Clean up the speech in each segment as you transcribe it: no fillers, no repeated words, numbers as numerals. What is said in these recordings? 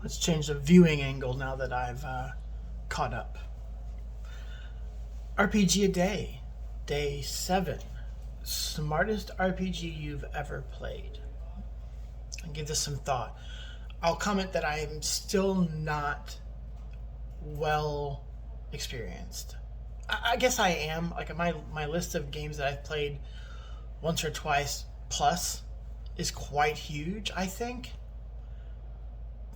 Let's change the viewing angle now that I've caught up. RPG a day, day 7. Smartest RPG you've ever played. And give this some thought. I'll comment that I am still not well experienced. I guess I am. Like my list of games that I've played once or twice plus is quite huge, I think,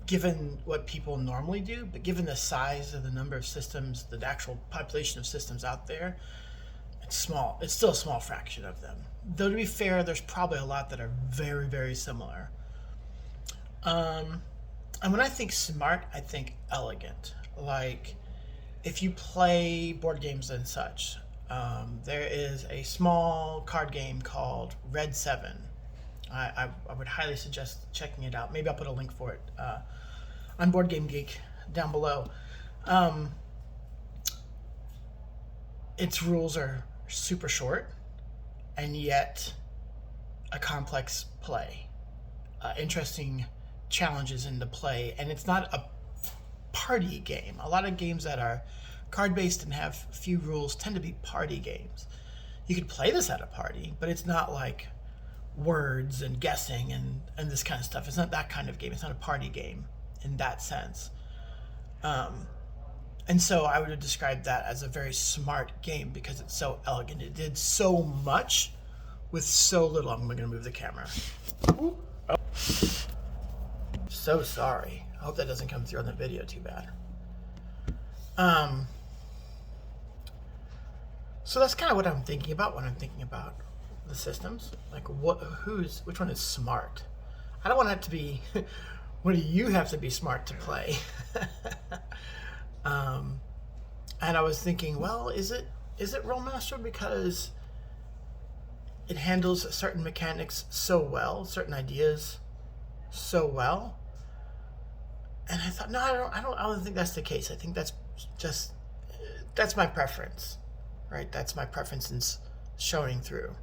given what people normally do, but given the size of the number of systems, the actual population of systems out there, it's small. It's still a small fraction of them. Though to be fair, there's probably a lot that are very, very similar. And when I think smart, I think elegant. Like, if you play board games and such, there is a small card game called Red 7. I would highly suggest checking it out. Maybe I'll put a link for it on Board Game Geek down below. Its rules are super short and yet a complex play. Interesting challenges in the play, and it's not a party game. A lot of games that are card-based and have few rules tend to be party games. You could play this at a party, but it's not like words and guessing and this kind of stuff. It's not that kind of game. It's not a party game in that sense. And so I would describe that as a very smart game because it's so elegant. It did so much with so little. I'm going to move the camera. Oh. So sorry. I hope that doesn't come through on the video too bad. So that's kind of what I'm thinking about when I'm thinking about the systems. Like, which one is smart? I don't want it to be, what do you have to be smart to play? And I was thinking, well, is it Rolemaster because it handles certain mechanics so well, certain ideas so well? And I thought, no, I don't think that's the case. I think that's my preference, right? That's my preference in showing through.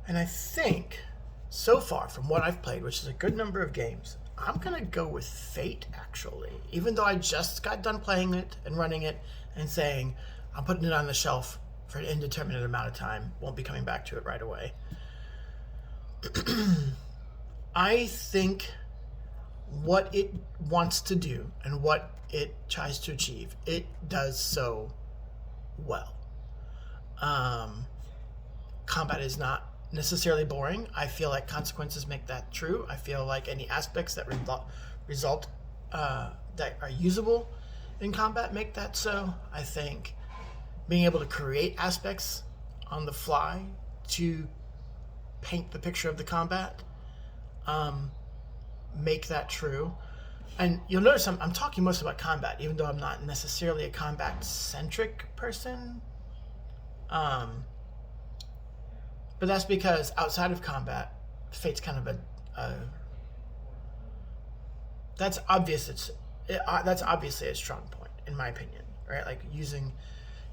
And I think, so far from what I've played, which is a good number of games, I'm going to go with Fate, actually. Even though I just got done playing it and running it and saying, I'm putting it on the shelf for an indeterminate amount of time, won't be coming back to it right away. I think what it wants to do and what it tries to achieve, it does so well. Combat is not necessarily boring. I feel like consequences make that true. I feel like any aspects that result that are usable in combat make that so. I think being able to create aspects on the fly to paint the picture of the combat make that true. And you'll notice I'm talking most about combat, even though I'm not necessarily a combat-centric person. But that's because outside of combat, Fate's kind of that's obvious. That's obviously a strong point, in my opinion, right? Like using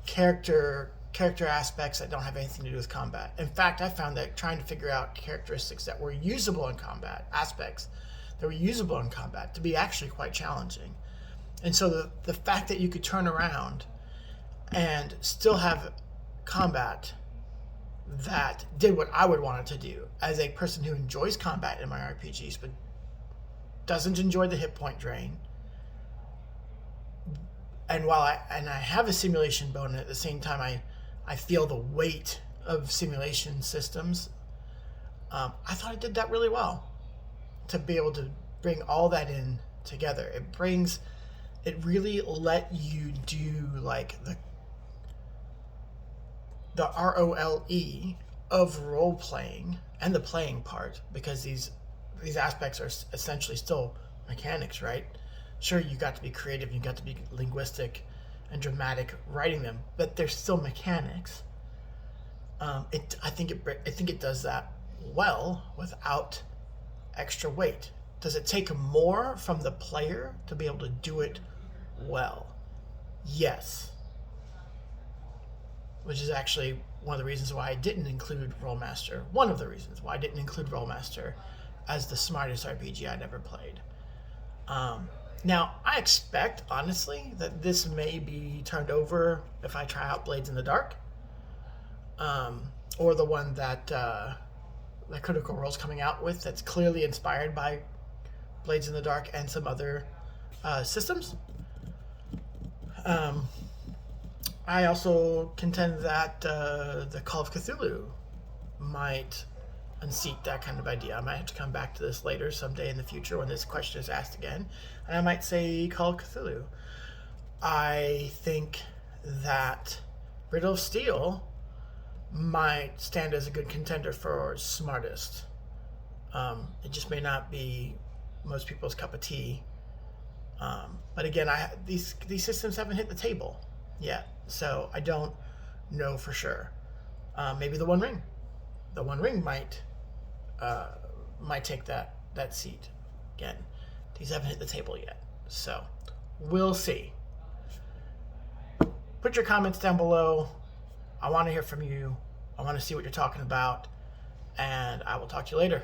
character aspects that don't have anything to do with combat. In fact, I found that trying to figure out characteristics that were usable in combat, aspects that were usable in combat, to be actually quite challenging. And so the fact that you could turn around and still have combat that did what I would want it to do as a person who enjoys combat in my RPGs but doesn't enjoy the hit point drain. And while I have a simulation bone, and at the same time I feel the weight of simulation systems, I thought it did that really well. To be able to bring all that in together, it really let you do like the ROLE of role playing and the playing part, because these aspects are essentially still mechanics, right? Sure, you got to be creative, you got to be linguistic and dramatic writing them, but they're still mechanics. I think it does that well without extra weight. Does it take more from the player to be able to do it well? Yes. Which is actually one of the reasons why I didn't include Rolemaster. One of the reasons why I didn't include Rolemaster as the smartest RPG I'd ever played. Now, I expect, honestly, that this may be turned over if I try out Blades in the Dark, or the one that Critical Role's coming out with that's clearly inspired by Blades in the Dark and some other systems. I also contend that the Call of Cthulhu might unseat that kind of idea. I might have to come back to this later someday in the future when this question is asked again, and I might say Call of Cthulhu. I think that Riddle of Steel might stand as a good contender for smartest. It just may not be most people's cup of tea. But again, these systems haven't hit the table yet, so I don't know for sure. Maybe the One Ring. The One Ring might take that seat. Again, these haven't hit the table yet, so we'll see. Put your comments down below. I want to hear from you. I want to see what you're talking about, and I will talk to you later.